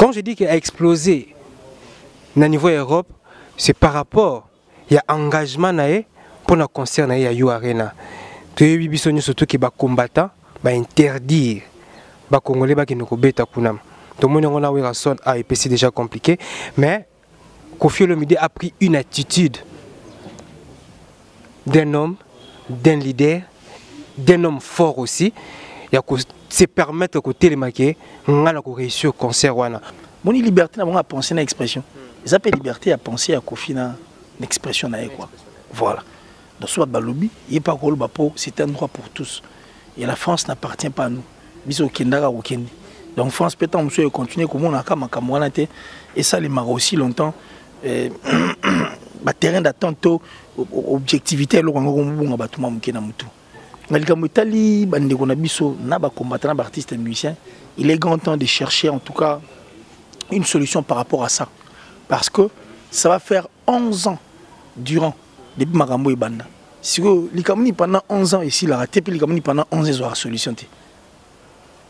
Quand je dis qu'il a explosé au niveau Europe, c'est par rapport il y a engagement pour le concert à You Arena. Tu as vu surtout que les combattants interdire les Congolais qui nous bêta kunam. Tout le monde a eu raison, c'est déjà compliqué, mais Koffi Olomide a pris une attitude d'un homme, d'un leader, d'un homme fort aussi. Il y a se permettre de télémarquer, on a réussi au concert. Mon liberté n'a pas pensé à l'expression. Ils appellent liberté à penser à Koffi na l'expression quoi. Voilà. Dans ce balobi, il n'y a pas de c'est un droit pour tous. Et la France n'appartient pas à nous. Biso Kendara ou Kendi. Donc France peut on continuer comme on a comme et ça les marre aussi longtemps. Terrain d'attente objectivité lo ngombo batuma mukena mutu. Ngalika mutali bande kona biso na ba combattant artiste et musicien, il est grand temps de chercher en tout cas une solution par rapport à ça parce que ça va faire 11 ans durant depuis Marambo et Banda. Si likamuni pendant 11 ans ici la raté puis likamuni pendant 11 ans ils aura solution.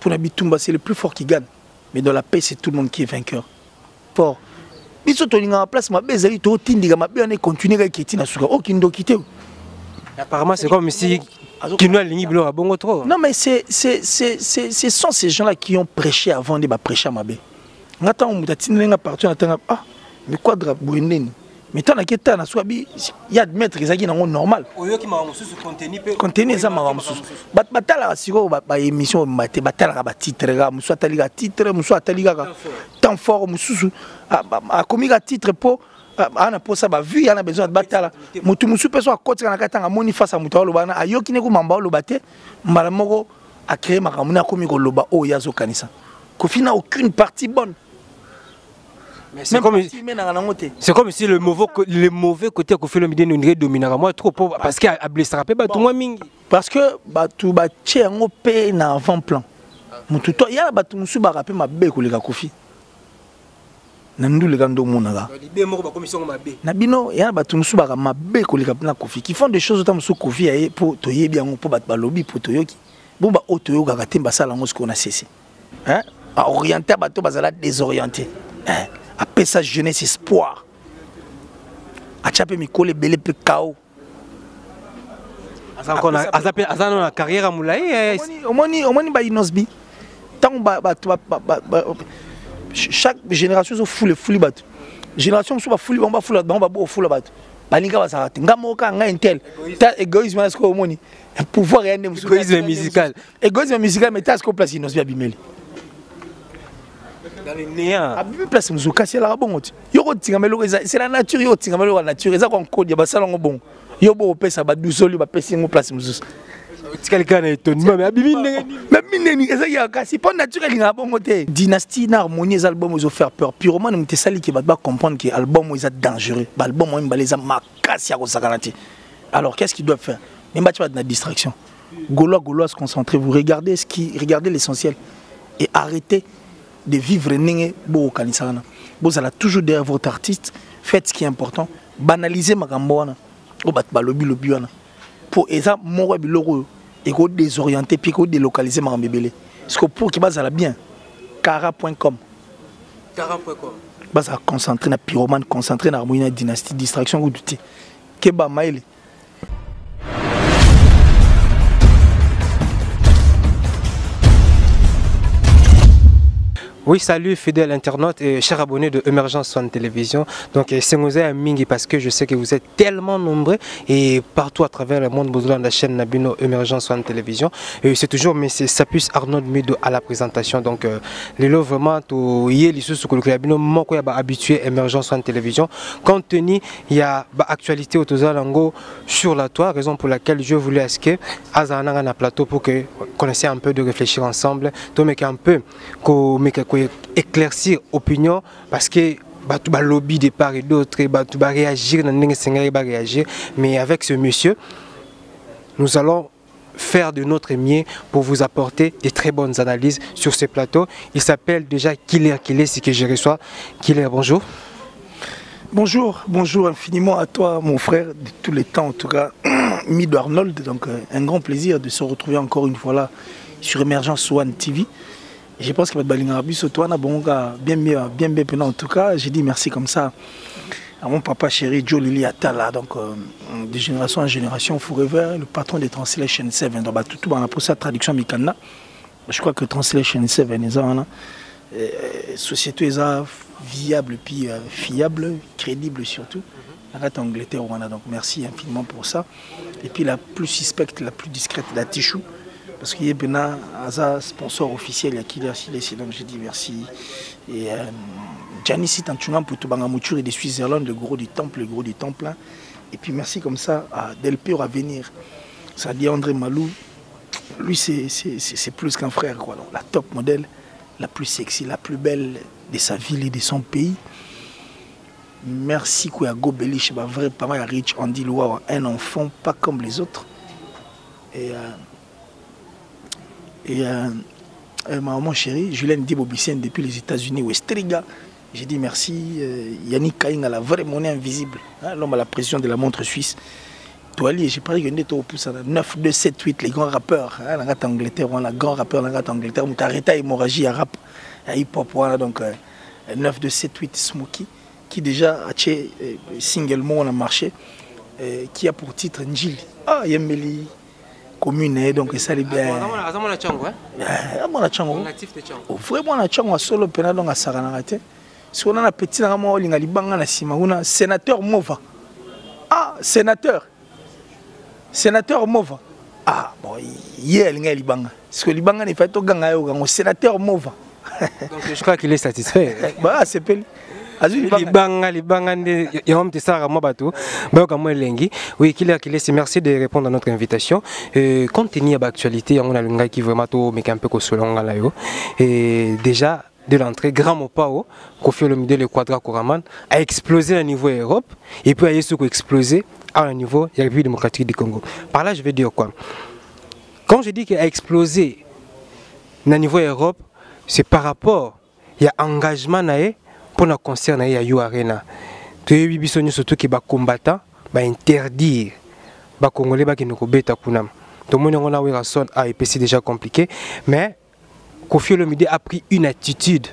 Pour Nabitumba c'est le plus fort qui gagne, mais dans la paix c'est tout le monde qui est vainqueur. Fort. Biso tolinga en place ma bezali to tindika ma on est continuer avec Ketina Suka aucun quitté. Apparemment c'est comme si qui nous aligne bilo bongo trop. Non mais ce sont ces gens-là qui ont prêché avant de prêcher à Mabé. Ngata on mutatinga partout na mais quoi de boendeni. Mais tant que tu as il y a admettre que c'est normal. Contenu ça m'a mususu. Batala siko ba émission maté batala ba titre ga musu ataliga titre musu ataliga temps fort mususu a commis ga titre po ana po ça ba vu ana besoin de batala mutu musu peso a kotika na katanga moni face à mutu lobana ayoki ne ko mamba lobate mbala moko a créé makamuna komi ko loba o yazo kanisa. Koffi n'a aucune partie bonne. C'est comme si le mauvais côté Koffi Olomide nous dominera moi trop parce qu'il a blessé tout moi mingi parce que tu ba tché ngo pe na avant-plan mutu to ya ba tu musu ba rapé ma be ko le Koffi na ndule kando monaka l'idée moko ba commission ma be na bino ya ba tu musu ba ma be ko le na Koffi qui font des choses autant musu Koffi ya pour toyer bien pour ba lobby pour toyoki bon ba otoyoka ka temba sala ngo ce qu'on a cessé hein à orienter ba to bazala désorienté hein après sa jeunesse espoir a chapé mikole belé pe kao azana na carrière moulay omoni ba inosbi tant ba chaque génération so foule bat génération so ba foule ba bo foule bat balinga ba sarate ngamoka nga intel ta égoïsme est-ce que omoni pouvoir rien égoïsme musical mais ta ce qu'on place inosbi abimeli dans les néants. Abimi place muzuka c'est la bon. Yoko tingamelo c'est la nature yo tingamelo la nature ça qu'on code ba salon bon. Yo bo pesa ba dusoli ba pesi ngo place muzus. Quelqu'un est étonné mais abimi mais mineni ça ya kasi pas naturel nga bon côté. Dynastie na harmonie les albums ils ont fait peur. Purement ne te sali qui va comprendre que album ils sont dangereux. Album moi ils les a makasi ya ko sakanati. Alors qu'est-ce qu'ils doivent faire? Même pas de distraction. Gaulois se concentrer, vous regardez regardez l'essentiel et arrêtez de vivre bo kanisana. Vous allez toujours derrière votre artiste, faites ce qui est important, banalisez makambo wana. O bat balobi lobi wana. Pour eza mo biloko et ko désorienter puis ko délocaliser makambo belé. Parce que pour qui bazala bien cara.com. Baza concentrer na pyromane, concentrer na harmonie na dynastie, distraction ou douter. Keba maile. Oui, salut fidèles internautes et chers abonnés de Emergence One Télévision. Donc c'est nous à Mingi parce que je sais que vous êtes tellement nombreux et partout à travers le monde, vous avez la chaîne Nabino Emergence One Télévision. Et c'est toujours mais c'est Sapus Arnold Mido à la présentation. Donc les lots vraiment tout hier les sous que le Nabino manque à habitué Emergence One Télévision. Compte tenu il y a actualité au Tozalango sur la toile, raison pour laquelle je voulais asker Azana na plateau pour que connaissiez un peu de réfléchir ensemble, tout mais un peu éclaircir opinion parce que tu vas lobby de part et d'autre, tu vas réagir, mais avec ce monsieur, nous allons faire de notre mieux pour vous apporter des très bonnes analyses sur ce plateau. Il s'appelle déjà Killer, c'est que je reçois. Killer, bonjour. Bonjour infiniment à toi mon frère de tous les temps en tout cas, Mido Arnold, donc un grand plaisir de se retrouver encore une fois là sur Emergence One TV. Je pense que Balinga Biso, toi, bien, en tout cas, j'ai dit merci comme ça à mon papa chéri, Joe Lili Atala, donc de génération en génération, Forever, le patron de Translation 7. Donc, tout pour sa traduction Mikanda. Je crois que Translation 7 est une société viable, puis fiable, crédible surtout. En Angleterre, donc merci infiniment pour ça. Et puis la plus suspecte, la plus discrète, la Tichou. Parce qu'il y a un sponsor officiel, il y a qui donc j'ai dit merci. Et Gianni Tantungan pour tout Bangamouture et de Suisse-Irlande, le gros du temple. Hein. Et puis merci comme ça à Del Pio à venir. Ça dit André Malou, lui c'est plus qu'un frère, quoi. Donc, la top modèle, la plus sexy, la plus belle de sa ville et de son pays. Merci Kouyago Belich, vrai pas mal riche, Andy Loa, un enfant pas comme les autres. Et ma maman chérie, Julienne Dibobicien depuis les États-Unis, Westriga. J'ai dit merci. Yannick Kaing à la vraie monnaie invisible, hein, l'homme à la pression de la montre suisse. Toali, j'ai parlé que nous étions au pouce 9, 2, 7, 8, les grands rappeurs. Hein, en Angleterre, on a grand rappeur en Angleterre. On a arrêté l'hémorragie à rap, à hip-hop. Voilà, donc 9, 2, 7, 8, Smokey, qui déjà a fait singlement on a marché, qui a pour titre Njili. Ah, Yemeli. Commune, donc ça les bien. Vraiment la Tchango, hein? La Tchango. Vraiment la Tchango, solo pena donc à Saranarate. Si on a un petit ramo, il y a libanga na Simauna, sénateur Mova. Ah, sénateur. Sénateur Mova. Ah, bon, hier il y a libanga. Parce que libanga n'est pas au ganga au sénateur Mova. Donc je crois qu'il est satisfait. Bah, c'est peli. Oui, merci de répondre à notre invitation. Compte tenu de l'actualité, on a le gars qui vraiment mais un peu et déjà de l'entrée, Grand Mopao, Kofi Olomide le Quadra Koraman a explosé au niveau Europe et puis a explosé à un niveau de la République démocratique du Congo. Par là, je veux dire quoi? Quand je dis qu'il a explosé au niveau Europe, c'est par rapport il y a engagement pour le concert na You Arena. Tu as vu surtout que les combattants interdire les Congolais qui ne beta kunam. Tout le monde a eu raison à c'est déjà compliqué, mais Kofi Olomide a pris une attitude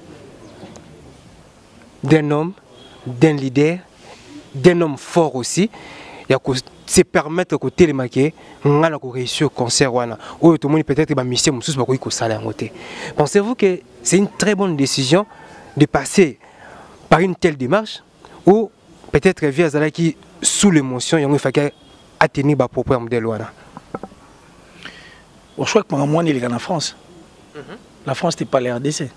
d'un homme, d'un leader, d'un homme fort aussi. Il y a se permettre de télémarquer, on a réussi au concert wana. Ou tout le monde peut-être va misser mon sous pour qu'on s'allait en côté. Pensez-vous que c'est une très bonne décision de passer par une telle démarche ou peut-être via Zalaki sous l'émotion il faut atteindre ba propre modèle wana? Je crois que pendant moi il est en France. La France n'est pas la RDC.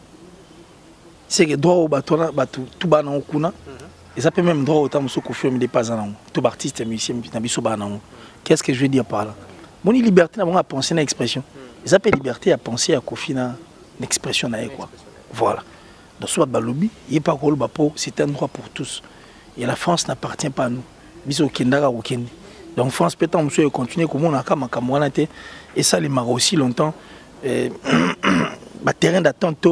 C'est que droit au bateau tout bas dans kuna. Et ça peut même droit autant que Kofi Olomide pas en tout artiste et musicien biso ba na. Qu'est-ce que je veux dire par là? Mon liberté à penser à expression. Et ça peut liberté à penser à Kofi na expression na quoi. Voilà. Dans ce balobi, il pas rôle bapo, c'est un droit pour tous. Et la France n'appartient pas à nous. Biso kendara ou kendi. Donc France peut-être monsieur continuer comme on a comme kamonate et ça les mara aussi longtemps. Terrain d'attente,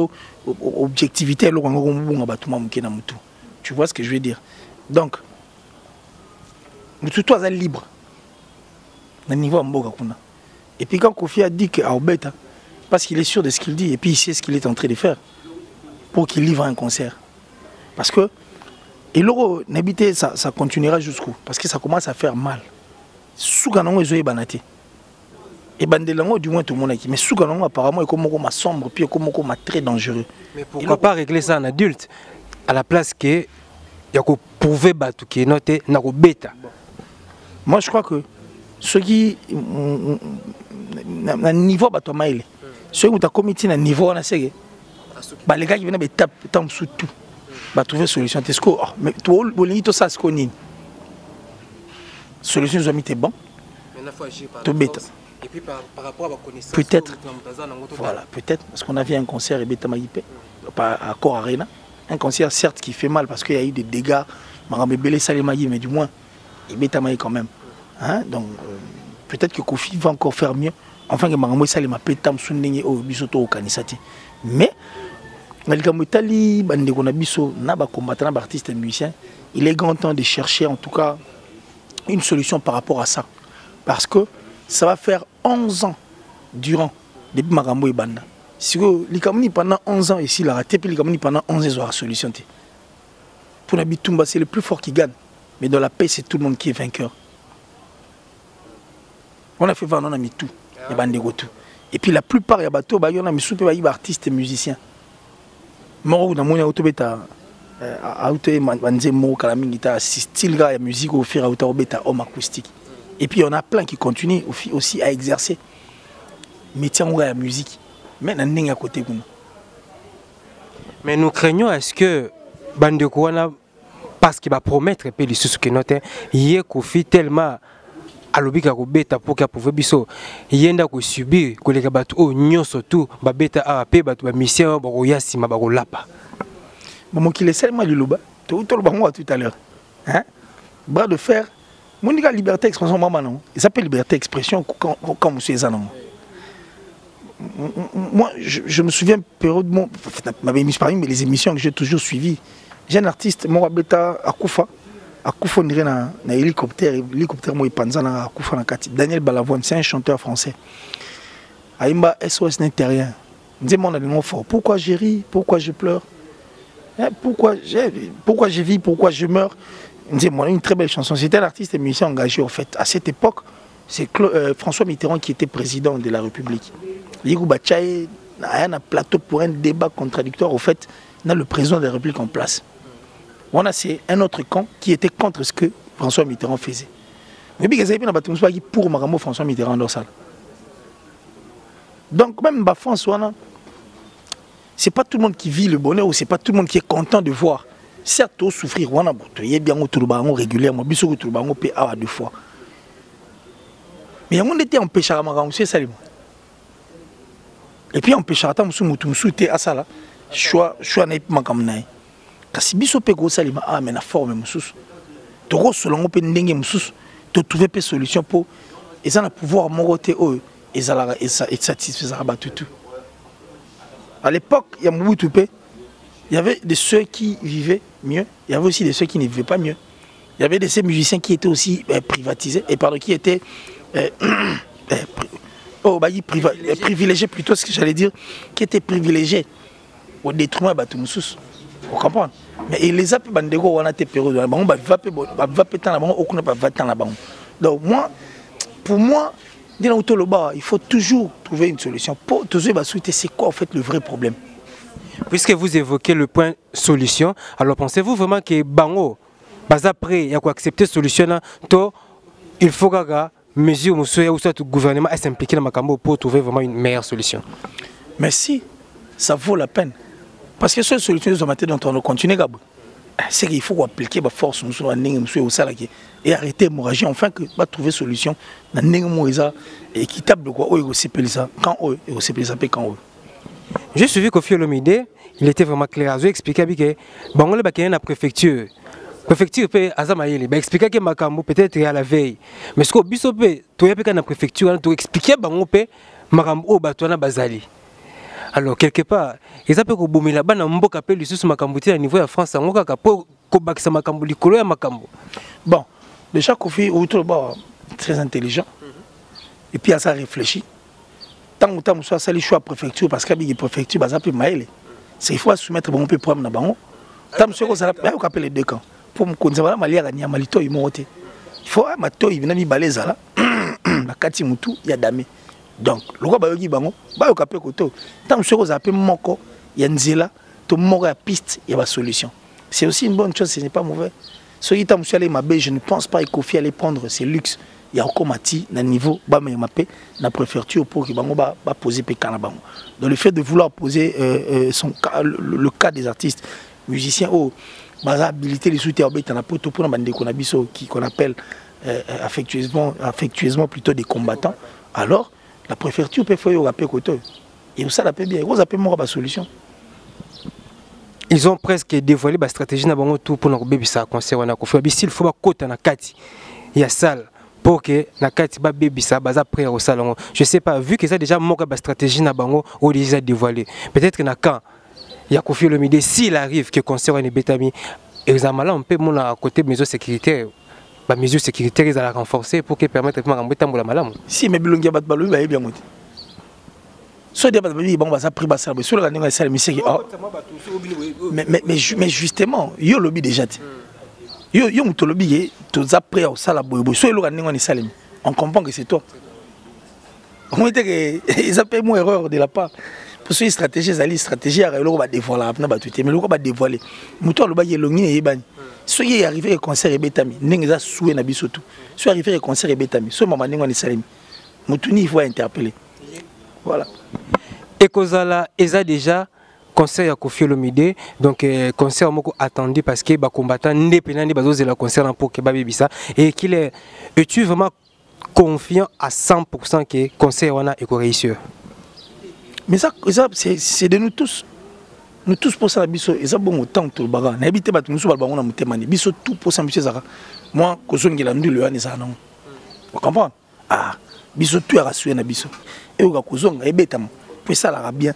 objectivité, tu vois ce que je veux dire. Donc, tout est libre. Et puis quand Kofi a dit qu'Aubeta, parce qu'il est sûr de ce qu'il dit, et puis il sait ce qu'il est en train de faire, pour qu'il livre un concert. Parce que, et l'euro, ça continuera jusqu'où? Parce que ça commence à faire mal. Souganon et Zoé Banati. Et Bandelango, du moins tout le monde a dit, mais Souganon apparemment est comme sombre, puis comme très dangereux. Mais pourquoi pas régler ça en adulte, à la place que il y a qu'on pouvait battre qui est noté na bêta. Moi je crois que ceux qui na niveau bato maile, ceux qui ont commis na niveau on a c'est bah les gars qui viennent taper tant sous tout, bah trouver solution. Est-ce que mais toi bolini tout ça ce qu'on solution ils ont mis bon. Mais la fois j'ai pas. Tout bêta. Et puis par rapport à la connaissance, peut-être, voilà, peut-être, parce qu'on a vu un concert et Beta Maïpé, à Cor Arena, un concert certes qui fait mal parce qu'il y a eu des dégâts, mais du moins, il Beta Maï quand même. Hein? Donc, peut-être que Kofi va encore faire mieux, enfin que Marambo Salima Petam Sundenye au Bisoto au Kanisati. Mais, il est grand temps de chercher en tout cas une solution par rapport à ça. Parce que ça va faire 11 ans durant depuis Marambo et Banda. Si Likamoni pendant 11 ans ici, la raté, puis Likamoni pendant 11 ans, ils ont la solution. Pour Nabitumba, c'est le plus fort qui gagne. Mais dans la paix, c'est tout le monde qui est vainqueur. On a fait vendre, on a mis tout. Il y a tout. Et puis la plupart, il y a bateau, il y a des artistes et musiciens. Moi, dans mon auto, il y a la musique au fur et à mesure homme acoustique. Et puis, on a plein qui continuent aussi à exercer. Mais tiens, on a la musique. Mais on a à côté. Mais nous craignons est-ce que Bandeko, parce qu'il va promettre, et puis les sous qui notent, il y a tellement à l'obika ko beta pour qu'il pouvoir biso yenda ko subir ko les batu o nyonso tout ba beta a pe batu ba mission ba ko yasima ba ko lapa bon qui laisse moi du loba tout le bango tout à l'heure hein bras de fer mon diga liberté d'expression maman non il s'appelle liberté d'expression quand monsieur Zanon moi je me souviens période mon m'avait mis parmi mais les émissions que j'ai toujours suivies j'ai un artiste mon beta akufa Akufa na hélicoptère moi panza na Akufa na kati Daniel Balavoine c'est un chanteur français Aimba SOS n'était rien dis-moi on a fort pourquoi je ris pourquoi je pleure pourquoi je vis pourquoi je meurs dis-moi une très belle chanson c'était un artiste et musicien engagé en fait à cette époque c'est François Mitterrand qui était président de la République Yigou Bachaye a un plateau pour un débat contradictoire au fait dans le président de la République en place. On a c'est un autre camp qui était contre ce que François Mitterrand faisait. Mais pour Maramo François Mitterrand dans ça. Donc même la France, c'est pas tout le monde qui vit le bonheur ou c'est pas tout le monde qui est content de voir. Certes, souffrir, on a bien régulièrement, deux fois. Mais on était empêché à Maramo, c'est ça. Et puis empêché à Moussou, à ça là, choix n'est pas comme ça. Kasi biso pe go salima a mais na forme mususu to go solongo pe ndenge mususu to trouver pe solution pour et ça na pouvoir moroté o et ça satisfaire ba tout. À l'époque il y a Mobutu pe il y avait de ceux qui vivaient mieux, il y avait aussi de ceux qui ne vivaient pas mieux. Il y avait de ces musiciens qui étaient aussi privatisés et par qui étaient privilégiés plutôt ce que j'allais dire qui étaient privilégiés au détriment de tout mususu. Vous comprenez? Mais il les a pu bandego on a été période donc moi pour moi il faut toujours trouver une solution pour toujours souhaiter c'est quoi en fait le vrai problème. Puisque vous évoquez le point solution, alors pensez-vous vraiment que bango après il y a quoi accepter solution là il faut que mesure monsieur ou soit le gouvernement s'impliquer dans Makambo pour trouver vraiment une meilleure solution. Mais si ça vaut la peine. Parce que cette solution dont on continue, c'est qu'il faut appliquer la force et arrêter l'hémorragie, enfin que va trouver solution équitable quand j'ai suivi Kofi Olomide, il était vraiment clair. Je expliqué que Bango le bakena préfecture. Préfecture peut azamaïli, bah expliquer que Makambo peut-être à la veille. Mais ce que biso peut toi y a na préfecture, tu expliquer Bango peut Makambo batona bazali. Alors, quelque part, ils appellent que Boumila Bana Mboka appelle le sous Makambouti à niveau de France, on a pour Kobaksa Makambo, Likolo et Makambo. Bon, déjà, Kofi est très intelligent. Et puis, à ça réfléchit. Tant que tu as le choix à la préfecture, parce qu'il y a une préfecture, il faut soumettre un peu de problème dans le banc. Tant que tu as les deux camps. Pour me connaître, il faut que tu aies balèze là. La Kati Moutou, il y a Damé. Donc, le roi Bayogi Bango, Bayoka Pekoto, tant que vous avez Moko, il y a une zéla, tout le monde a piste, il y a une solution. C'est aussi une bonne chose, ce n'est pas mauvais. Ce qui est allé Mabé, je ne pense pas que Kofi allait prendre ses luxes. Il y a encore Mati, dans le niveau, la préfecture pour que Bango va poser Pékin. Donc, le fait de vouloir poser le cas des artistes, musiciens, habiliter les soutiens, qu'on appelle affectueusement plutôt des combattants, alors, la préfecture peut faire un peu côté. Et ça, la peut bien. Vous avez la solution. Ils ont presque dévoilé la stratégie pour nous bébé ça concert on a fait s'il faut pas côté na kati. Il y a salle pour que na kati ba bébé ça baza près au salon. Je sais pas vu que ça déjà moka la stratégie na bango ou déjà dévoilé. Peut-être que na quand il y a Kofi Olomide s'il arrive que concert on est bétami examen là on peut mon à côté mesures sécuritaires. Les mesures sécuritaires à renforcer pour que permettre de faire un malamu. Si mais bilongi bat balu ba bien moti. soit des bon bah ça pris bah ça sur la ndenge ça mais mais justement yo lobby déjà yo muto lobby to za prêt au sala boy soit le ndenge on salem on comprend que c'est toi on était que ils appellent moi erreur de la part pour ce stratégie à le va dévoiler na ba tout mais le va dévoiler muto lobby elongi e bani soit y arrivé au concert et betami ndenge za soué na biso tout soit arrivé au concert et betami soit maman ndenge on salem mutuni il faut interpeller voilà. Et Kozala, ils ont déjà concert à Kofi Olomide, donc concert moko attendu parce que les combattants ne peuvent pas le concert pour que Babibisa et qu'il est. Es-tu vraiment confiant à 100% que le concert wana est réussir? Mais ça c'est de nous tous. Nous tous pour ça biso et ça bon autant tout le bagarre. N'habitez pas nous sur le bagarre na mutemani. Biso tout pour ça monsieur Zara. Moi kozongela ndu le ani ça non. Vous comprenez? Ah, biso tout a rassuré na biso. Et au kozonga ebetama. Puis ça l'a bien.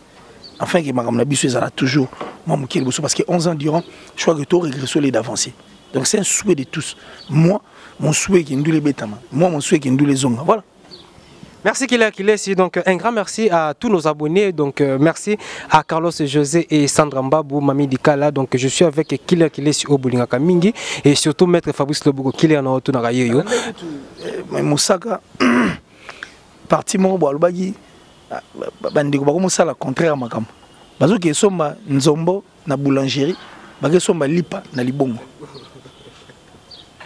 Enfin, que Madame Nabissou est toujours moi parce que 11 ans durant, je crois que tout régressé les d'avancer. Donc c'est un souhait de tous. Moi, mon souhait qui nous les bêtements. Moi, mon souhait qui nous les ongs. Voilà. Merci qu'il est ici. Donc un grand merci à tous nos abonnés. Donc merci à Carlos José et Sandra Mbabou, Mami Dikala. Donc je suis avec Killer qui est sur Obulingaka Mingi et surtout Maître Fabrice Lobogo qui est en auto na rayo. Mais Moussaka parti mon boalbagi bandeko bakomosala contraire makambo bazoki esomba nzombo na boulangerie bakesomba lipa na libongo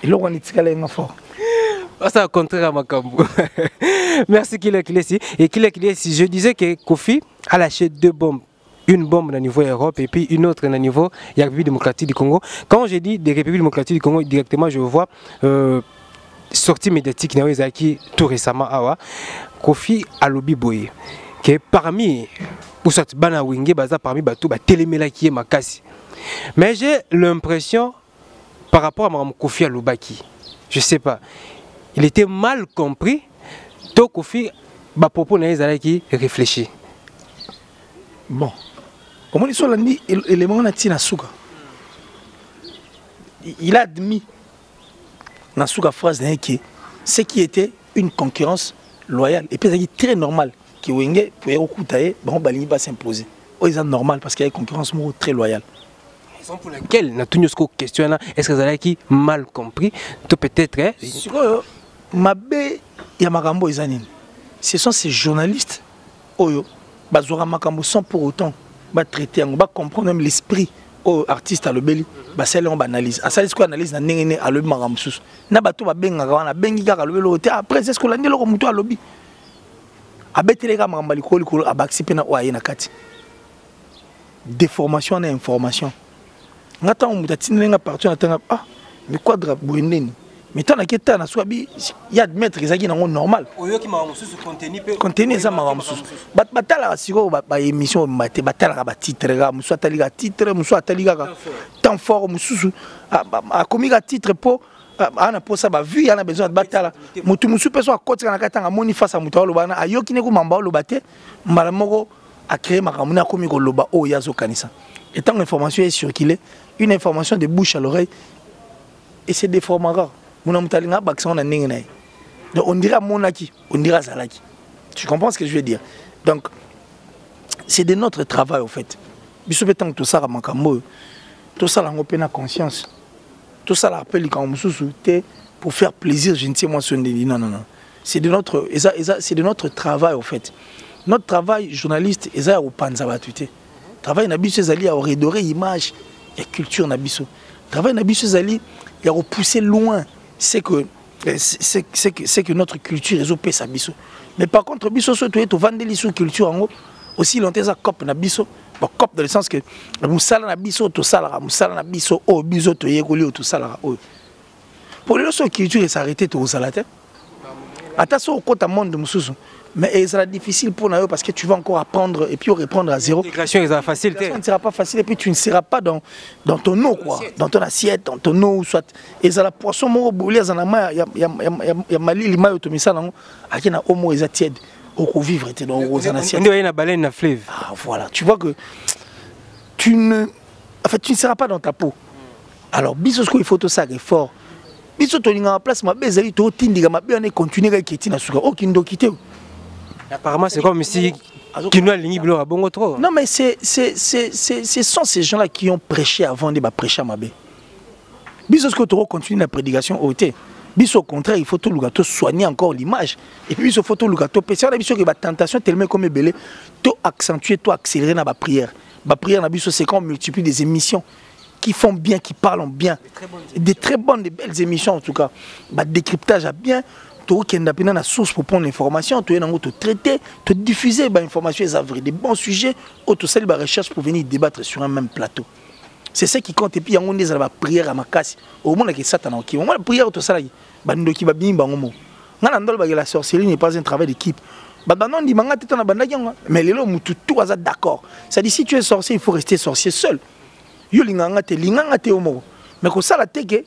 eloko nitikala nga fort ça contraire makambo. Merci Killer ici et Killer ici je disais que Kofi a lâché 2 bombes. Une bombe au niveau Europe et puis une autre au niveau la République démocratique du Congo. Quand je dis des Républiques démocratiques du Congo directement je vois sortie médiatique qui tout récemment awa Kofi a lobby boy que parmi ou soit bana wingé baza parmi batou ba télémela qui est makasi. Mais j'ai l'impression par rapport à Mme Kofi Alobaki, je sais pas, il était mal compris. To Kofi ba propos na ezala qui réfléchit. Bon, comment ils sont là dit élément na tina suka. Il a admis dans la phrase que ce qui était une concurrence loyale et puis c'est très normal que Wenge pour écouter bon Balini va s'imposer. C'est normal parce qu'il y a une concurrence très loyale. Raison pour laquelle na tunyosko question est-ce que vous avez qui mal compris to peut-être Mabe ya makambo ezanini. Ce sont ces journalistes oyo bazora makambo sans pour autant ba traiter ba comprendre même l'esprit au artiste à l'obéli ba celle on analyse à ça ce qu'on analyse na ndenge à le makambo susu na bato ba benga wana bengi kaka le lote après c'est ce qu'on a dit le muto à lobby abeteleka makambo likolo abaksipe na oye na kati déformation na information ngata on mutatine nga partout na tanga ah mais quoi drap boendeni mais tant que tant na swabi il y a admettre que ça qui est normal oyo ki makambo susu contenu ça makambo susu batala siko ba émission maté batala ba titre ga muso atali ga titre muso atali ga temps fort mususu a commis ga titre po ana posa ba vu yana besoin de batala mutu musu peso akoti kana katanga moni face à mutu lobana ayoki ne ko mamba lobate mbala moko a créé makambo na komi ko loba o yazo kanisa et tant l'information est circulée une information de bouche à l'oreille et c'est des formats rares. Donc on dira monaki, on dira zalaki. Tu comprends ce que je veux dire? Donc c'est de notre travail au fait. Tout ça tout ça on a conscience. Tout ça l'appelle quand pour faire plaisir, je ne sais moi non non non. C'est de notre travail au fait. Notre travail journaliste est au panzabatute. Travail nabiso zali à redorer image et culture nabiso. Travail nabiso zali il a repoussé loin. C'est que notre culture est au pesa biso. Mais par contre biso surtout est au vandeli sur culture en haut aussi longtemps ça cop na biso. Bon cop dans le sens que musala na biso to sala musala na biso o biso to yekoli to sala o. Pour les autres culture s'arrêter to salate. Attention au côté monde de mususu. Mais ça sera difficile pour nous parce que tu vas encore apprendre et puis reprendre à zéro. L'intégration est facile. Ça ne sera pas facile et puis tu ne seras pas dans ton eau quoi, dans ton assiette, dans ton eau soit. Et ça la poisson moro boulier ça na ya mali lima otomisa nango akina omo eza tiède au vivre était dans aux assiette. On a baleine na fleuve. Ah voilà, tu vois que tu ne seras pas dans ta peau. Alors biso il faut tout ça fort. Biso to linga place ma bezali to tindika ma bien continuer ka kiti na suka o kindo kité. Apparemment, c'est comme si Kinoa Lingi Bilo a bon trop. Non, mais ce sont ces gens-là qui ont prêché avant de prêcher à Mabé. Bis ce que tu continues la prédication au thé. Bis au contraire, il faut tout le gâteau soigner encore l'image. Et puis, il faut tout le gâteau. Si on a vu que la tentation est tellement comme belé, tout accentuer, tout accélérer dans la prière. La prière, c'est quand on multiplie des émissions qui font bien, qui parlent bien. Des très bonnes, des belles émissions en tout cas. Le décryptage a bien. Tu as une source pour prendre l'information, tu as traiter, tu diffuser l'information, des bons sujets, tu as des recherches pour venir débattre sur un même plateau. C'est ça qui compte. Et puis, il y a une prière à ma casse. Au moins, il y a Satan qui la prière, tout ça, il y a la sorcellerie n'est pas un travail d'équipe. Mais les gens, tout est d'accord. Ça dit, si tu es sorcier, il faut rester sorcier seul. Mais comme ça la teke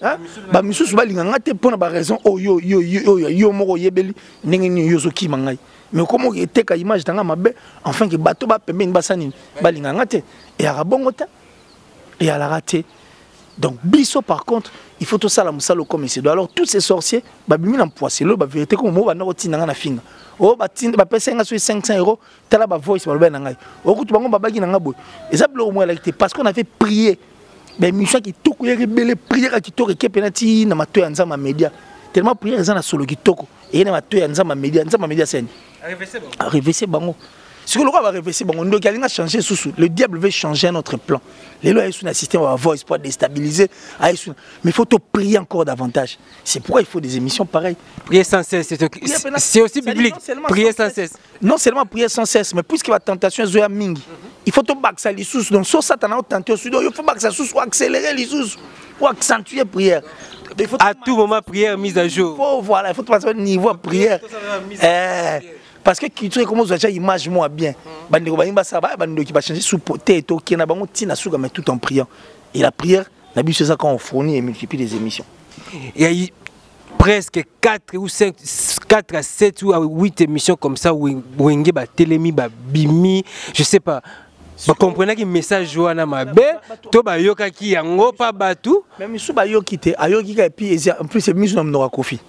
ba misusu ba linganga te pona ba raison oh yo moko yebeli ndenge yo zoki mangai mais comment eteka image tanga mabe enfin que bato ba pembe ba sani ba linganga te et ara bongo ta et ala raté donc biso par contre il faut tout ça la musalo comme c'est alors tous ces sorciers ba bimi na poiselo ba vérité comme mo ba na kotinanga na finga oh ba tinda ba pesa nga so 500 € tala ba voice ba na ngai okutu bango ba bagi na ngabo ezablo au moins parce qu'on avait prié. Mais mission qui toko ya rebelle prière qui toko ke penati na mato ya nzama media tellement prière za na solo qui toko et na mato ya nzama media scène reverser bango ce que le roi va reverser bango ndo kalinga changer sous le diable veut changer notre plan les lois sont un système à voice pour déstabiliser mais il faut te prier encore davantage c'est pourquoi il faut des émissions pareilles prier sans cesse c'est aussi biblique prier sans cesse non seulement prier sans cesse mais puisque la tentation est mingi il faut te battre les sous donc soit Satan a tenté au sud il faut battre sous ou accélérer les sous ou accentuer prière à tout moment prière mise à jour voilà il faut passer au niveau prière parce que tu sais comment vous avez image moi bien bandeko ba ça va bandeko qui va changer sous poté to qui na bango tina suga mais tout en priant et la prière na bi c'est ça quand on fournit et multiplie les émissions il y a eu presque 4 ou 5 4 à 7 ou à 8 émissions comme ça où Wenge ba télémi ba bimi je sais pas ba comprenez que message wana mabe to ba yoka ki yango pa batu même sous ba yoki te ayoki ka et puis en plus c'est mise na Kofi.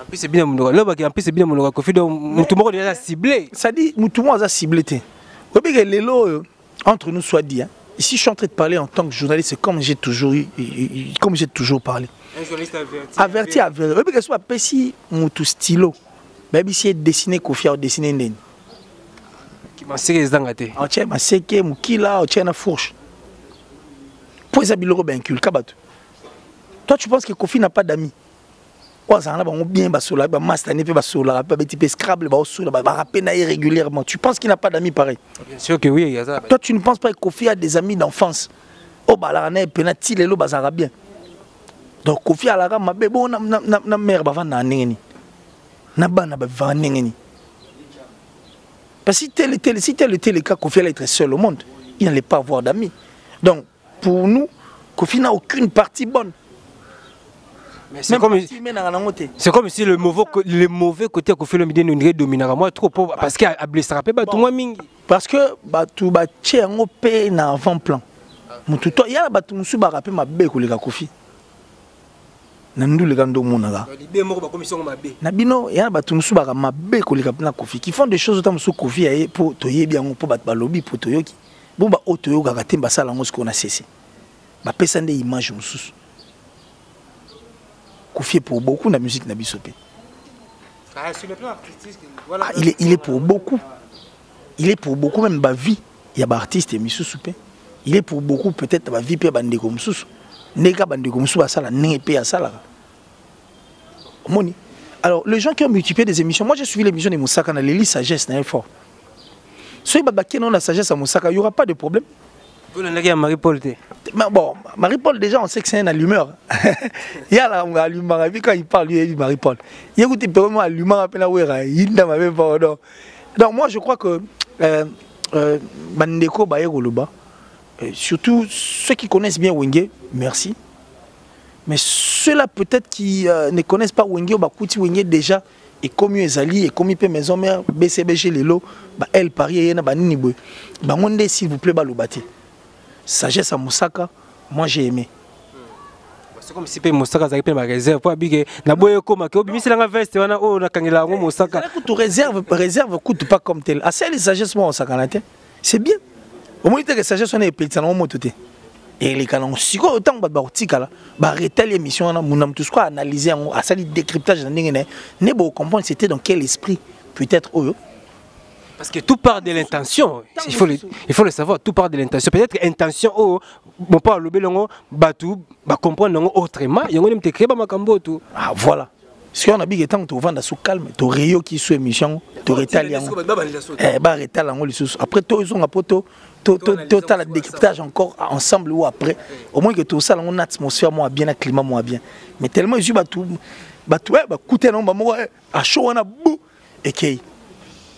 En plus c'est bien mon là en plus c'est bien mon Kofi donc mutumo déjà ciblé ça dit mutumo a ciblé te obi que lelo entre nous soit dit hein. Ici je suis en train de parler en tant que journaliste c'est comme j'ai toujours parlé un journaliste averti obi que soit pesi mutu stylo baby si dessiner Kofi ou dessiner ndeni qui m'a serré zangate on tient ma seke mukila on tient na fourche pour ça biloko ben cul kabato toi tu penses que Kofi n'a pas d'amis bien basola ba master ne peut basola ba petit peu scrabble ba sola ba rapper régulièrement tu penses qu'il n'a pas d'amis pareil bien sûr que oui il y a ça toi tu ne penses pas que Kofi a des amis d'enfance oh ba la na penati lelo bazara bien donc Kofi a la ga mabe bon na mère ba va na nengeni na bana ba va nengeni parce que si tel était le cas Kofi allait être seul au monde il n'allait pas avoir d'amis donc pour nous Kofi n'a aucune partie bonne. C'est comme si le mauvais côté a fait le midi ne dominera moi trop parce qu'il a blessé tout moi mingi parce que tout ba tché ngo pe na avant plan mutu to ya ba tout musu ba rapper ma be ko le ka Kofi na ndu le gando monaka na bino ya ba tout musu ba ma be ko le ka na Kofi qui font des choses autant musu Kofi ya pour to yebi ngo pour ba lobby pour to yoki bon ba oto yo ga temba sala ngo ce qu'on a cessé ba pesa nde image mususu Kofi pour beaucoup la musique n'a bisopé. Sur le plan artistique, voilà. Il est pour beaucoup. Il est pour beaucoup même ma vie. Il y a des artistes et Missousoupé. Il est pour beaucoup peut-être ma vie peut bander comme sous. Nega bander comme sous à ça la népé à ça là. Moni. Alors les gens qui ont multiplié des émissions, moi j'ai suivi l'émission de Moussaka dans l'élite sagesse n'est fort. Ceux qui babaké non la sagesse à Moussaka, il y aura pas de problème. Vous l'avez à Marie-Paul. Mais bon, Marie-Paul, déjà, on sait que c'est un allumeur. Il y a là, un allumeur, quand il parle, il dit Marie-Paul. Il y a un vraiment allumeur, il n'a même pas. Donc, moi, je crois que Bandeko Bayegoloba, surtout ceux qui connaissent bien Wenge, merci. Mais ceux-là, peut-être qui ne connaissent pas Wenge, Bakuti Wenge déjà, et comme Ezali, et comme il peut maison mère, BCBG Lelo, elle Paris, et Baninibo. Bangonde, s'il vous plaît, Balobate. Sagesse à Moussaka, moi j'ai aimé. comme si pe mosaka za pe ma réserve pour abige na boye koma ke obimisi langa veste wana o na kangela ngo mosaka tu réserve coûte pas comme tel assez les sagesse moi sakanate c'est bien au moins que sagesse on est petit na moto te et les canons siko autant ba tika ba arrêter l'émission na munam tout ce quoi analyser à ça le décryptage na ndenge ne bo comprendre c'était dans quel esprit peut-être eux. Parce que tout part de l'intention. Il faut le savoir, tout part de l'intention. Peut-être que l'intention, bon, pas le belongo, batou, ba comprendre autrement. Il y a un te créer ma cambo tout. Ah voilà. Si on a bien temps, tu vas sous calme, tu réyo qui sous émission, tu rétales après toi ils ont un poteau, tu as le décryptage encore ensemble ou après. Au moins que tout ça, on a atmosphère moins bien, un climat moins bien. Mais tellement ils batou, coûter non, à chaud on a bou et qui.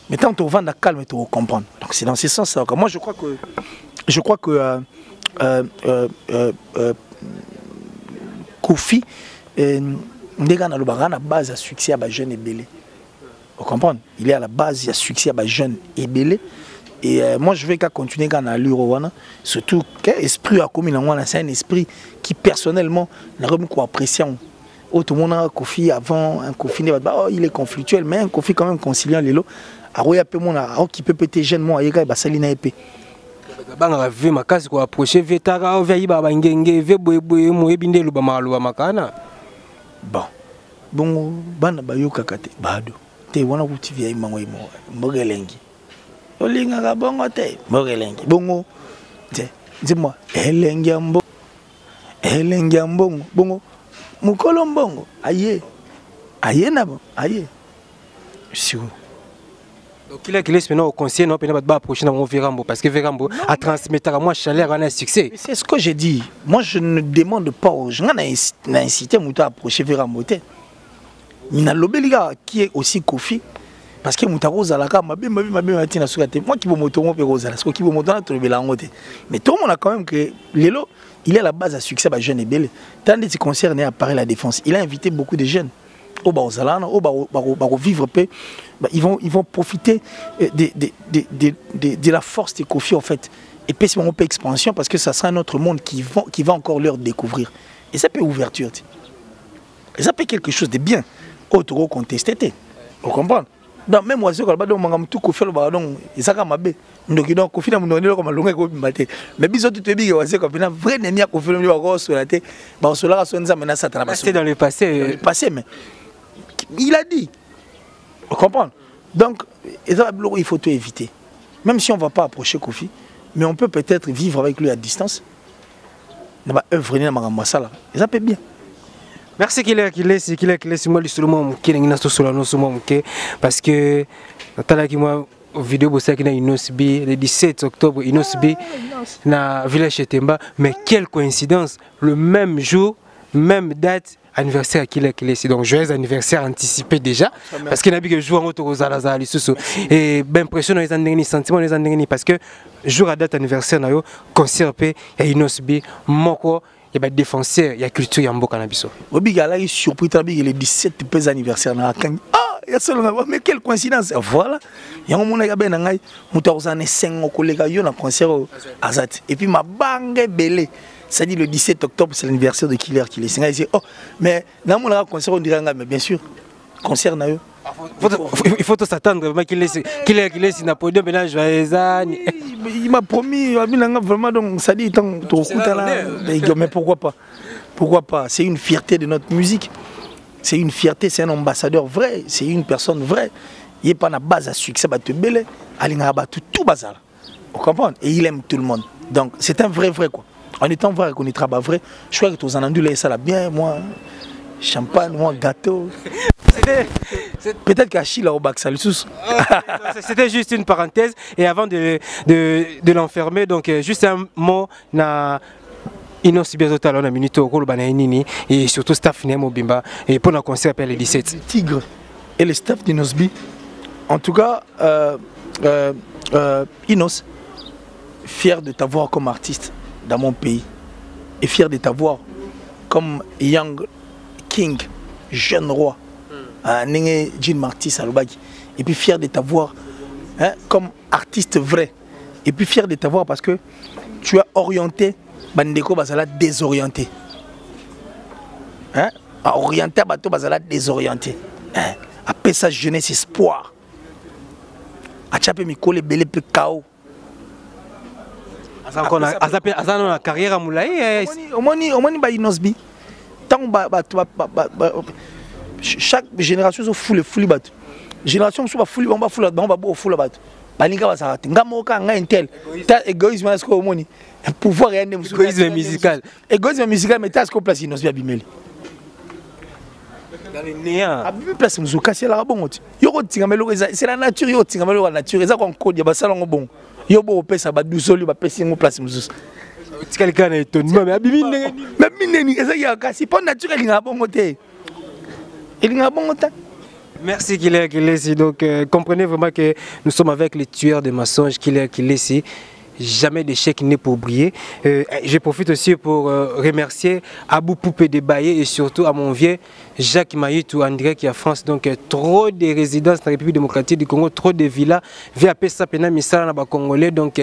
Mais tant que tu vas dans calme, tu vas comprendre. Donc c'est dans ce sens-là. Moi je crois que Kofi ndeka na lobaka na base à succès à jeune et belé. Vous comprenez? Il est à la base à succès à jeune et belé. Et moi je vais continuer à l'Uro, surtout que l'esprit a commis c'est un esprit qui personnellement n'a pas beaucoup apprécié. Tout le monde a Kofi avant, un Kofi il est conflictuel, mais un Kofi quand même conciliant les lots. Aroya pe mona qui peut péter jeune moi yeka ba salina épée. Banga ve makasi ko approcher vetara ve yiba bangenge ve boyeboye mo ebinde luba maluba makana. Bon bana bayoka kate bado. Te wana kuti via imango imo mbogelengi. Olinga ka bongo te mbogelengi. Bongo te dis-moi elengi ambo. Elengi ambongo bongo mukolo mbongo aye. Aye nabo aye. Sûr. Donc il est maintenant au conseil non peut pas approcher dans mon Vérambo parce que Vérambo a transmis à moi chaleur un succès. C'est ce que j'ai dit. Moi je ne demande pas aux gens d'inciter Mouta à approcher Vérambo. Il a l'obéliga qui est aussi Kofi parce que Mouta Rosa la cam ma tina sukate. Moi qui veux moto mon Rosa parce que qui veut moto na trouver la honte. Mais tout le monde a quand même que Lelo il est à la base à succès ba jeune et belle. Tant de concernés à Paris la défense. Il a invité beaucoup de jeunes. Au Baozalana, au vivre peu, ils vont profiter de la force de Kofi en fait. Et puis c'est mon peu expansion parce que ça sera un autre monde qui va encore leur découvrir. Et ça peut ouverture. Et ça peut quelque chose de bien. Autre contesté. Vous comprenez? Donc même moi, je suis tout Kofi le baron, et ça comme abbé. Donc Kofi n'a pas comme longue comme maté. Mais bisous tout est bien, c'est comme un vrai ennemi à Kofi le baron sur la tête. Bah cela a sonné ça maintenant ça travaille. C'est dans le passé. Dans le passé mais il a dit. Vous comprenez? Donc, il faut tout éviter. Même si on ne va pas approcher Kofi, mais on peut peut-être vivre avec lui à distance. On va œuvrer dans ma masala. Et ça peut bien. Merci qu'il est moi parce que moi vidéo bossa qui na Inosbi le 17 octobre Inosbi na village Temba, mais quelle coïncidence, le même jour, même date anniversaire qu'il est donc joyeux anniversaire anticipé déjà parce qu'il n'a plus que jour en retour aux Alazar et ben impressionnant les années sentiments les années parce que jour à date anniversaire na yo concert pe ya Inosbi moko il y a défenseur il y a culture ya mboka na biso obiga là il surpris tabi le 17 pe anniversaire na kan il y a seulement mais quelle coïncidence voilà yango mona ya ben ngai muta ozane 5 collègues yo na concert azat et puis ma bangue belé. Ça dit le 17 octobre, c'est l'anniversaire de Killer qui est. Il oh, mais dans mon concert, on dirait, mais bien sûr, concert, il faut s'attendre qu'il est sur podium, maintenant il m'a promis, vraiment, donc ça dit, mais pourquoi pas? Pourquoi pas? C'est une fierté de notre musique. C'est une fierté, c'est un ambassadeur vrai, c'est une personne vraie. Il n'est pas la base à succès, tout bazar. Vous comprenez? Et il aime tout le monde. Donc c'est un vrai quoi. En étant vrai, qu'on y travaille vrai, je crois que tous en Andouille, ça l'a bien, moi, champagne, moi, gâteau. Peut-être qu'Achille au bac, ça le sous. C'était juste une parenthèse, et avant de l'enfermer, donc juste un mot, na Inosbi total, on a minute au Rolo Banainini, et surtout staff Nemo Bimba, et pour le concert appelle les 17. Tigre et le staff d'Inosbi, en tout cas, Inos, fier de t'avoir comme artiste dans mon pays et fier de t'avoir comme Young King, jeune roi, Nenge Jean Martis Alobagi, et puis fier de t'avoir comme artiste vrai, et puis fier de t'avoir parce que tu as orienté Bandeko Basala désorienté. hein, à orienter bateau bazala désorienté. Hein, après sa jeunesse espoir. A chapé mikole belé pe kao. Asa na carrière à Moulaye. Omoni ba inosbi. Tant ba chaque génération se foule bateau. Génération se foule ba foule bateau. Balinga basarate. Ngamoka nga intel. Ta égoïsme est-ce que omoni. Pouvoir rien de égoïsme musical. Égoïsme musical mais t'as ce qu'on place inosbi abimeli. Dans les néants. Abimeli place muzuka c'est la bon. Yo tingamelo c'est la nature yo tingamelo la nature. Eza ko code ya basala bon. Yo bo pesa ba dusoli ba pesi ngo place muzuka. Quelqu'un est étonné mais abimeli mais mineni eza ya kasi pour nature linga bon te. Linga bon te. Merci Killer Kilesi. Donc comprenez vraiment que nous sommes avec les tueurs de mensonges Killer Kilesi. Jamais d'échec n'est pour briller. Je profite aussi pour remercier Abou Poupé de Baye et surtout à mon vieux Jacques Maïtou André qui est en France. Donc trop de résidences dans la République démocratique du Congo, trop de villas. VAP Sapena Misala na Congolais. Donc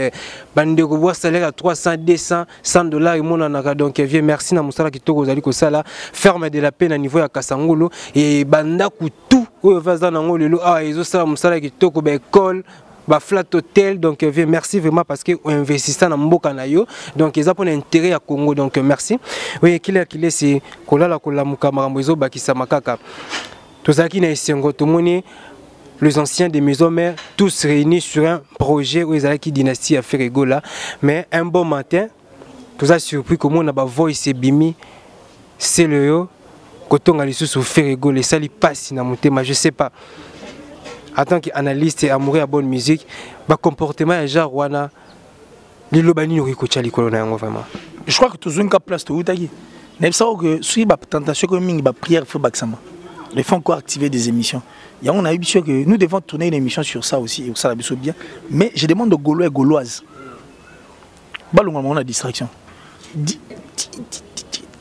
bande de revoir salaire à 300, 200, $100 et mon anaka. Donc vieux merci na Moussala Kitoko Zali Kosala. Ferme de la peine à niveau à Kasangolo et banda Koutou. Où va dans Angolo ah ils ont ça Moussala Kitoko école. Ba flat hotel donc merci vraiment parce que on investit dans mboka na yo donc ils ont un intérêt à Congo donc merci oui Killer c'est kolala kolamuka makambo ezo bakisa makaka tozaki na esengo tomoni les anciens des maisons mères tous réunis sur un projet où ils allaient qui dynastie à faire rigola mais un bon matin tout ça surpris comment on a ba voice bimi c'est le yo kotonga lisusu faire rigoler ça li passe na motema je sais pas. En tant qu'analyste et amoureux à bonne musique, le comportement est genre wana lilobani yoriko tchali kolona vraiment. Je crois que tout un cas place tout utaki. N'est pas que si ba tentation comme mingi ba prière faut baksama. Il faut encore activer des émissions. Il y a on a eu sûr que nous devons tourner une émission sur ça aussi et ça la biso bien. Mais je demande aux Gaulois et Gauloises. Balonga on a distraction.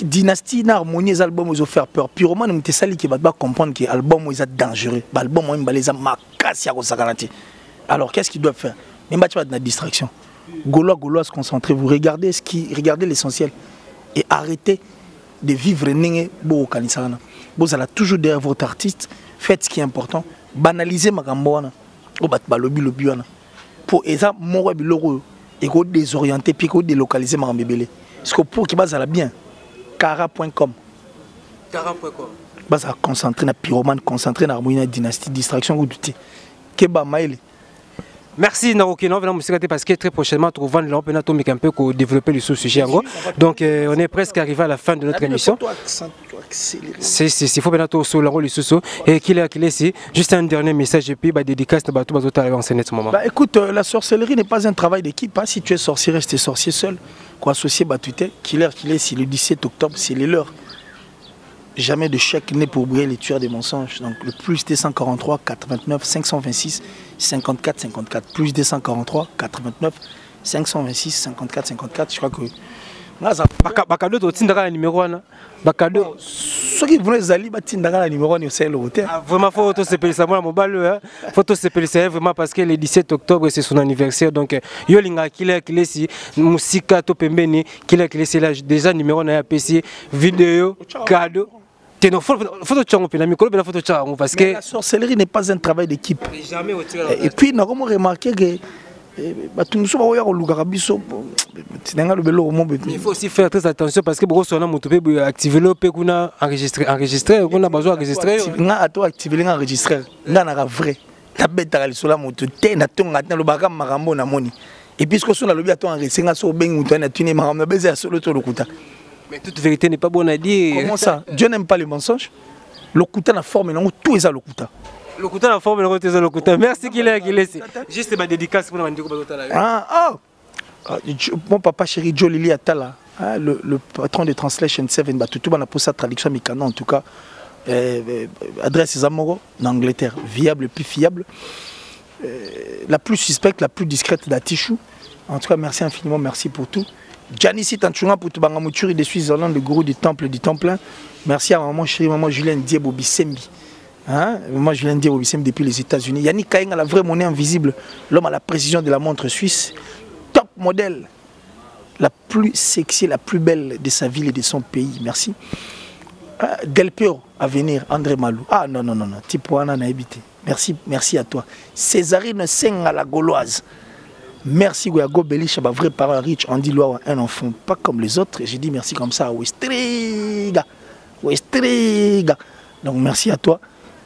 Dynastie na harmonie les albums ils ont fait peur purement nous te sali qui va comprendre que album ils sont dangereux album ils balé za makasi ya kosakanati alors qu'est-ce qu'ils doivent faire même pas tu vas dans la distraction Gaulois se concentrer vous regardez regardez l'essentiel et arrêtez de vivre ninge bo kanisana vous allez toujours derrière votre artiste faites ce qui est important banalisez makambo wana o bat balobi wana pour eza moko biloko et ko désorienter puis ko délocaliser makambo belé parce que pour qui base la bien Cara.com. Cara.com. Bas à concentrer na pyromane, concentrer na harmonie na dynastie, distraction ou douter. Keba Maïli. Merci Naroki, non, parce que très prochainement, nous allons un peu pour développer le sujet. Donc, on est presque arrivé à la fin de notre émission. Il faut bien tout sur le rôle du et qu'il est ici. Juste un dernier message et puis dédicace à tout le en ce moment. Écoute, la sorcellerie n'est pas un travail d'équipe. Si tu es sorcier, reste sorcier seul. Quoi associer Batouté, Killer c'est le 17 octobre, c'est les leurs. Jamais de chèque n'est pour briller les tueurs des mensonges. Donc le plus 243 89 526 54 54 plus 243 89 526 54 54. Je crois que bakado to tindaka numéro 1 bakado ceux qui voulaient zali batindaka la numéro 1 c'est le hôtel. Vraiment faut to se pélisser moi mobile faut to se pélisser vraiment parce que le 17 octobre c'est son anniversaire donc yo linga Killer si musika to pembeni Killer c'est là déjà numéro 1 ya PC vidéo cadeau. Parce que la sorcellerie n'est pas un travail d'équipe. Et puis, nous avons remarqué que il faut aussi faire très attention parce que beaucoup de gens activer le enregistrer on a besoin d'enregistrer activer enregistrer na vrai tabeta sur la moto te na tonga na lobaka makambo na moni et puis ce que sur la enregistrer na so bengi muto na tuni makambo beza solo to lokuta. Mais toute vérité n'est pas bonne à dire. Comment ça? Dieu n'aime pas les mensonges. Lokuta na forme non tout est ça lokuta. Lokuta na forme non tout est ça lokuta. Merci qu'il est. Juste ma dédicace pour Mandiko Bazotala. Mon papa chéri Joe Lili Atala, le patron de Translation 7 tout bana pour sa traduction mikano en tout cas adresse ses amoureux en Angleterre, viable plus fiable. La plus suspecte, la plus discrète d'Atichou. En tout cas, merci infiniment, merci pour tout. Janice Tanchunga pour tout Bangamuturi de Suisse-Irlande, le gourou du temple du Temple. Merci à maman chérie, maman Julien Diebo Bissembi. Maman Julien Diebo Bissembi depuis les États-Unis. Yannick Kainga, la vraie monnaie invisible, l'homme à la précision de la montre suisse. Top modèle, la plus sexy, la plus belle de sa ville et de son pays. Merci. Del Piero à venir, André Malou. Ah non, non, non, non. Tipoana n'a évité. Merci, merci à toi. Césarine Seng à la Gauloise. Merci Goyago Belich, vrai parent riche, on dit Loa, un enfant, pas comme les autres. J'ai dit merci comme ça à Westriga. Westriga. Donc merci à toi.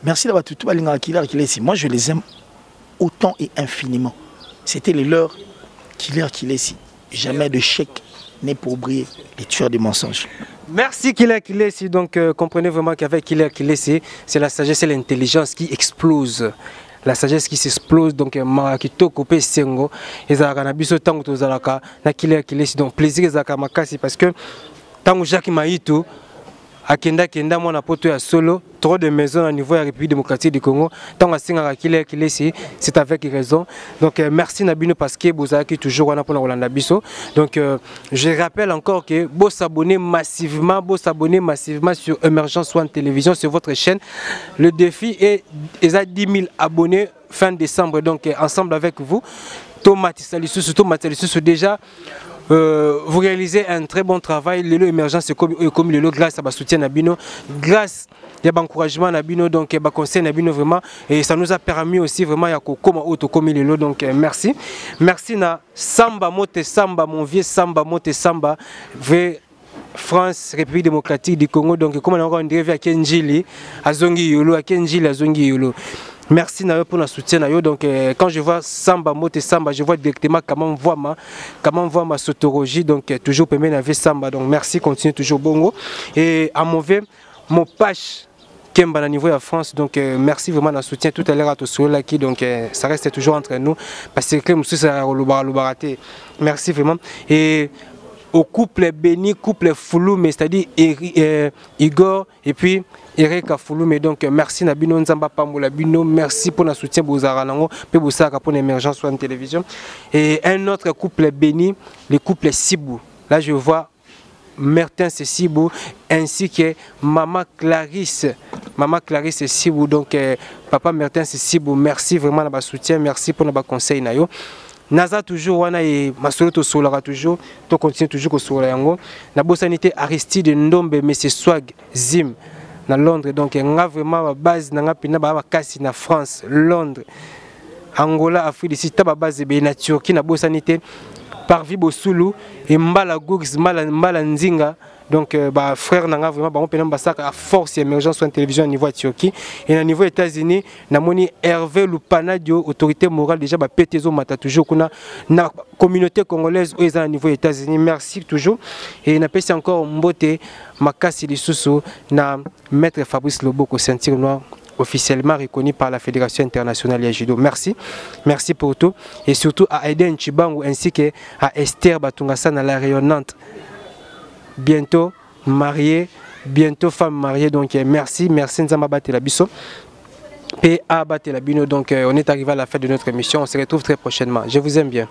Merci d'avoir tout le ici. Moi je les aime autant et infiniment. C'était les leurs qu'il est ici. Jamais de chèque n'est pour briller les tueurs des mensonges. Merci Kilesi. Donc comprenez vraiment qu'avec Kilesi, c'est la sagesse et l'intelligence qui explosent. La sagesse qui s'explose, donc Marakito Kopé Sengo, et Zakanabiso Tango Tozalaka, na Kilesi. Donc plaisir Zakamakasi parce que Tango Jacques Maïto, à Kenda, mon apoto à solo, trop de maisons au niveau de la République démocratique du Congo. Tant que c'est avec raison. Donc merci Nabino parce que vous avez toujours un appel Rolanda Bisso. Donc je rappelle encore que vous s'abonnez massivement sur Emergence One Télévision sur votre chaîne. Le défi est à 10 000 abonnés fin décembre. Donc ensemble avec vous, Thomas Tissalissus déjà. Vous réalisez un très bon travail. L'élo émergence comme l'élo grâce à votre soutien Nabino, grâce à l'encouragement Nabino, donc à conseil Nabino vraiment, et ça nous a permis aussi vraiment à comment auto comme l'élo. Donc merci, merci na Samba Mote Samba, mon vieux Samba Mote Samba, France, République démocratique du Congo. Donc comme on a dit à Kenjili, à Zongi Yolo, à Kenjili, à Zongi Yolo. Merci pour notre soutien. Donc, quand je vois Samba, Mote Samba, je vois directement comment on voit ma sotorogie. Donc, toujours permet d'avoir Samba. Donc, merci, continuez toujours bongo. Et à mon page Kemba à niveau de la France. Donc, merci vraiment de notre soutien. Tout à l'heure à tous là qui donc ça reste toujours entre nous parce que c'est merci vraiment. Et au couple béni, couple foulou, mais c'est-à-dire Igor et puis Erika Foulou. Mais donc merci Nabino Nzamba Pamoula Bino, merci pour notre soutien pour Zaranango, pour l'Emergence One Télévision. Et un autre couple béni, le couple Sibou. Là je vois Martin Sibou ainsi que Maman Clarisse Sibou. Donc Papa Martin Sibou, merci vraiment de votre soutien, merci pour notre conseil. Naza toujours wana et masolo to solara toujours to continue toujours ko sola yango na bosanité Aristide Ndombe monsieur Swag Zim na Londres. Donc nga vraiment base na nga pina ba kasi na France, Londres, Angola, Afrique du Sud, ta base be na Turquie na bosanité Parvi Bosulu et Mbala Googs Mbala Nzinga. Donc frère nanga vraiment ba on peut à force émergence sur télévision au niveau de Turquie et au niveau des États-Unis na moni Hervé Lupanadio autorité morale déjà ba pétezo mata toujours kuna na communauté congolaise au niveau des États-Unis. Merci toujours et na pesi encore mbote makasi lisusu na maître Fabrice Loboko ceinture noire officiellement reconnu par la Fédération internationale de judo. Merci, merci pour tout et surtout à Eden Chibangu ainsi que à Esther Batungasa na la rayonnante. Bientôt mariée, bientôt femme mariée. Donc merci Nzamba Batelabiso. PA Batelabino. Donc on est arrivé à la fin de notre émission. On se retrouve très prochainement. Je vous aime bien.